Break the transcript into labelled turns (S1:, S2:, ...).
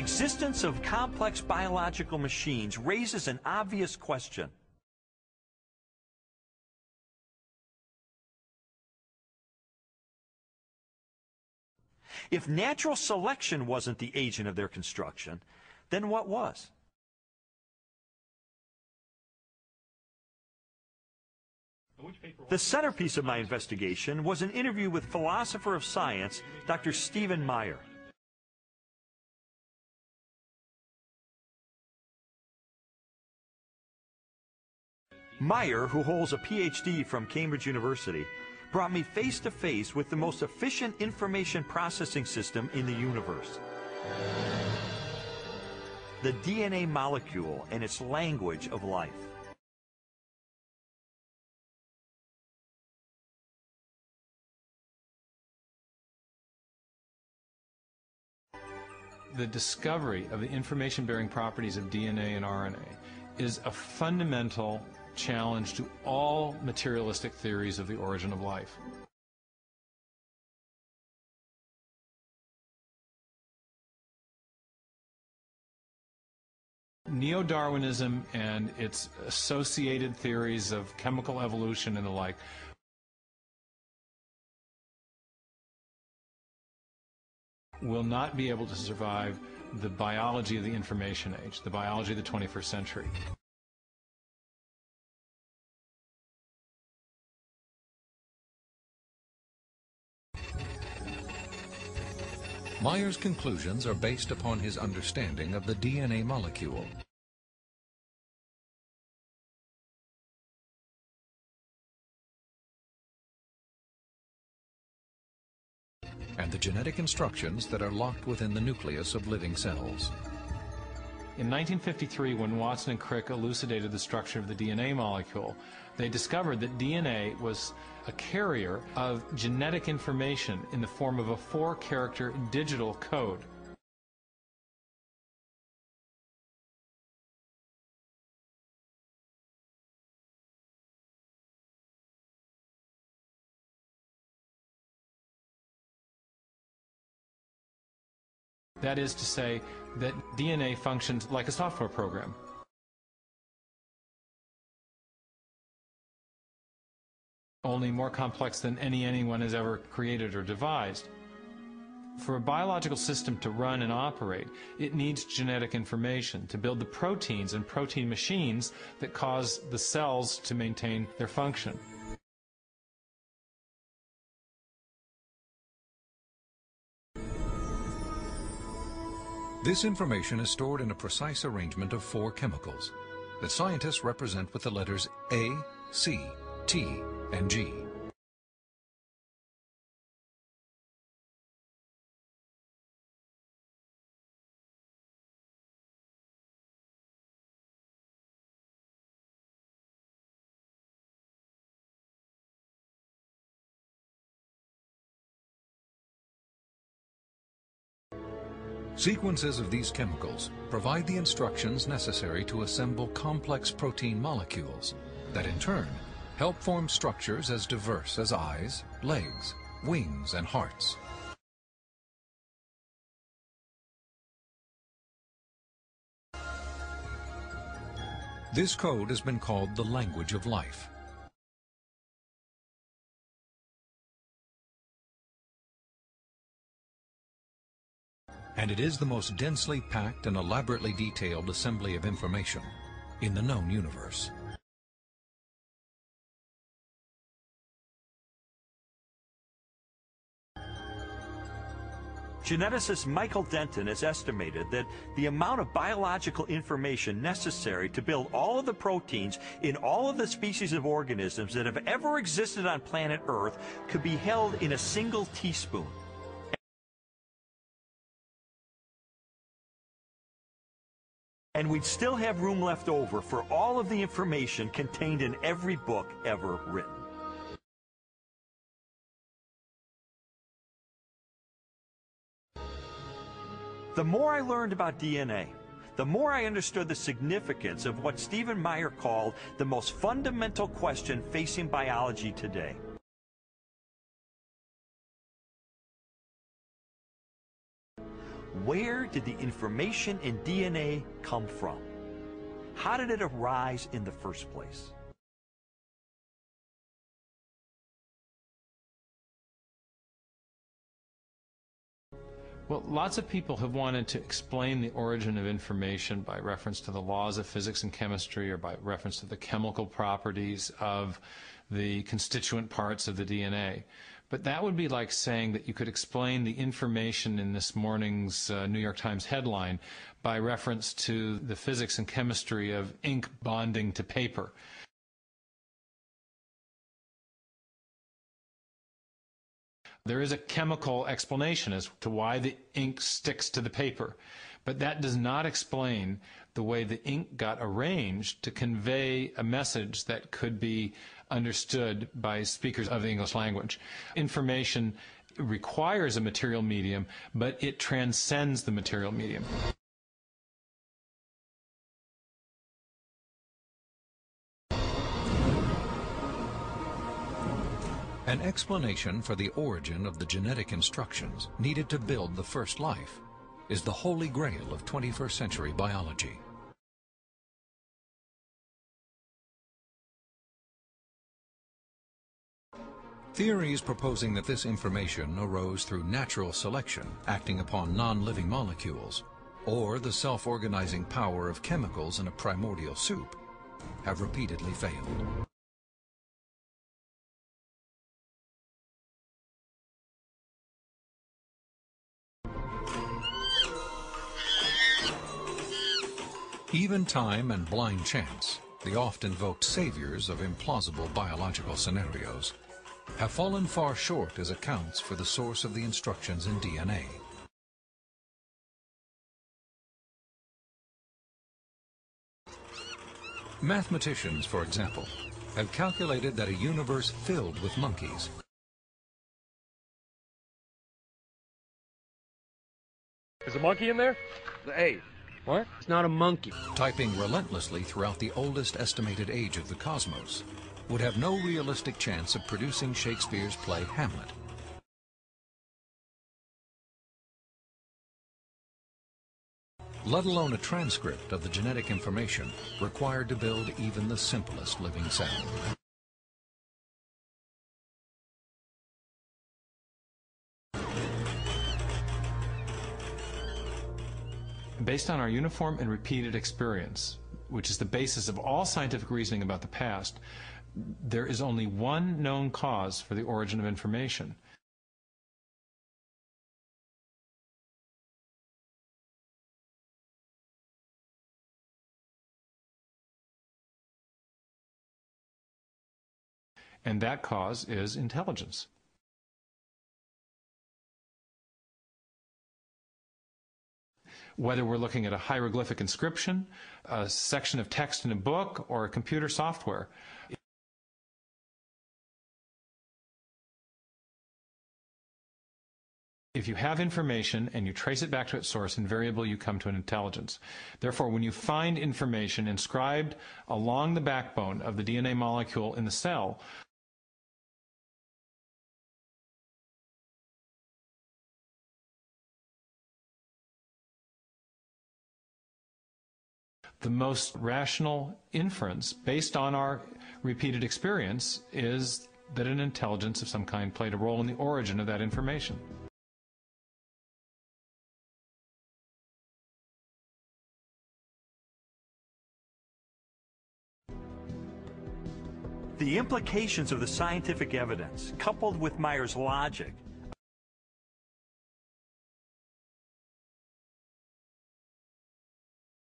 S1: existence of complex biological machines raises an obvious question. If natural selection wasn't the agent of their construction, then what was? The centerpiece of my investigation was an interview with philosopher of science, Dr. Stephen Meyer. Meyer, who holds a PhD from Cambridge University, brought me face to face with the most efficient information processing system in the universe. The DNA molecule and its language of life.
S2: The discovery of the information-bearing properties of DNA and RNA is a fundamental challenge to all materialistic theories of the origin of life. Neo-Darwinism and its associated theories of chemical evolution and the like will not be able to survive the biology of the information age, the biology of the 21st century.
S3: Meyer's conclusions are based upon his understanding of the DNA molecule. And the genetic instructions that are locked within the nucleus of living cells.
S2: In 1953, when Watson and Crick elucidated the structure of the DNA molecule, they discovered that DNA was a carrier of genetic information in the form of a 4-character digital code. That is to say that DNA functions like a software program. Only more complex than anyone has ever created or devised. For a biological system to run and operate, it needs genetic information to build the proteins and protein machines that cause the cells to maintain their function.
S3: This information is stored in a precise arrangement of 4 chemicals that scientists represent with the letters A, C, T, and G. Sequences of these chemicals provide the instructions necessary to assemble complex protein molecules that in turn help form structures as diverse as eyes, legs, wings, and hearts. This code has been called the language of life. And it is the most densely packed and elaborately detailed assembly of information in the known universe.
S1: Geneticist Michael Denton has estimated that the amount of biological information necessary to build all of the proteins in all of the species of organisms that have ever existed on planet Earth could be held in a single teaspoon. And we'd still have room left over for all of the information contained in every book ever written. The more I learned about DNA, the more I understood the significance of what Stephen Meyer called the most fundamental question facing biology today. Where did the information in DNA come from? How did it arise in the first place?
S2: Well, lots of people have wanted to explain the origin of information by reference to the laws of physics and chemistry or by reference to the chemical properties of the constituent parts of the DNA. But that would be like saying that you could explain the information in this morning's New York Times headline by reference to the physics and chemistry of ink bonding to paper. There is a chemical explanation as to why the ink sticks to the paper, but that does not explain the way the ink got arranged to convey a message that could be understood by speakers of the English language. Information requires a material medium, but it transcends the material medium.
S3: An explanation for the origin of the genetic instructions needed to build the first life is the holy grail of 21st century biology. Theories proposing that this information arose through natural selection acting upon non-living molecules, or the self-organizing power of chemicals in a primordial soup, have repeatedly failed. Even time and blind chance, the oft-invoked saviors of implausible biological scenarios, have fallen far short as accounts for the source of the instructions in DNA. Mathematicians, for example, have calculated that a universe filled with monkeys
S4: Is a monkey in there? Hey, what? It's not a monkey.
S3: typing relentlessly throughout the oldest estimated age of the cosmos, would have no realistic chance of producing Shakespeare's play Hamlet. Let alone a transcript of the genetic information required to build even the simplest living cell.
S2: Based on our uniform and repeated experience, which is the basis of all scientific reasoning about the past, there is only one known cause for the origin of information. And that cause is intelligence. Whether we're looking at a hieroglyphic inscription, a section of text in a book, or a computer software, if you have information and you trace it back to its source, invariably you come to an intelligence. Therefore, when you find information inscribed along the backbone of the DNA molecule in the cell, the most rational inference, based on our repeated experience, is that an intelligence of some kind played a role in the origin of that information.
S1: The implications of the scientific evidence, coupled with Mayer's logic,